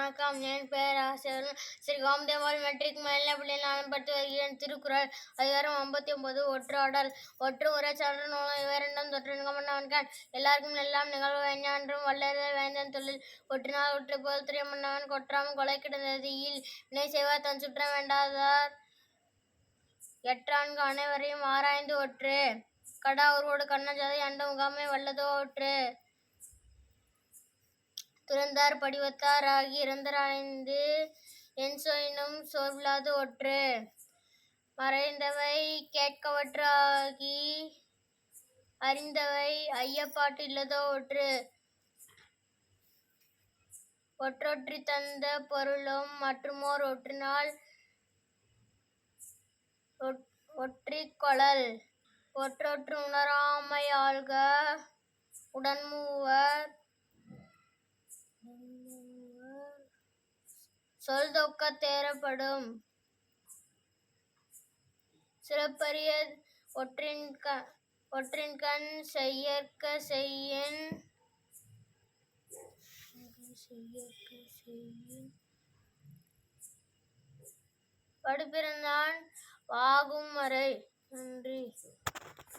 வணக்கம். என் பெயர் ஆசிரியர் ஸ்ரீ காமதேவால் மெட்ரிக் மேல்நிலைப்பள்ளியில் நான் படித்து வருகிறேன். திருக்குறள் அதிகாரம் 59 ஒற்றாடல். ஒற்று உரை சான்று நூலும் இவ்விரண்டும் தொற்றின்கமன்னவன்கண் எல்லாருக்கும் எல்லாம் நிகழ்வு வேண்டான்றும் வல்லது வேந்தன் தொழில் ஒற்றினால் ஒற்று போல் துரியமன்னவன் கொற்றாம் கொலை கிடந்தது இல் வினை செய்வார் தன் சுற்றம் வேண்டாதார் எற்றான்கு அனைவரையும் ஆராய்ந்து ஒற்று கடா உருவோடு கண்ணஜாதை அண்ட முகாமை வல்லதோ ஒற்று துறந்தார் படிவத்தார் ஆகி இறந்தராய்ந்து என் சொயினும் சோர்விலாது ஒற்று மறைந்தவை கேட்கவற்று ஆகி அறிந்தவை ஐயப்பாட்டு இல்லதோ ஒற்று ஒற்றொற்றி தந்த பொருளும் மற்றுமோர் ஒற்றினால் ஒற்றிக் கொளல் ஒற்றொற்று உணராமை ஆள்க உடன்மூவர் சொல் தொக்க தேறப்படும் சிறப்பரிய ஒற்றின்கண் செய்யற்க செய்யின் படுபிறந்தான் வாகும் வரை. நன்றி.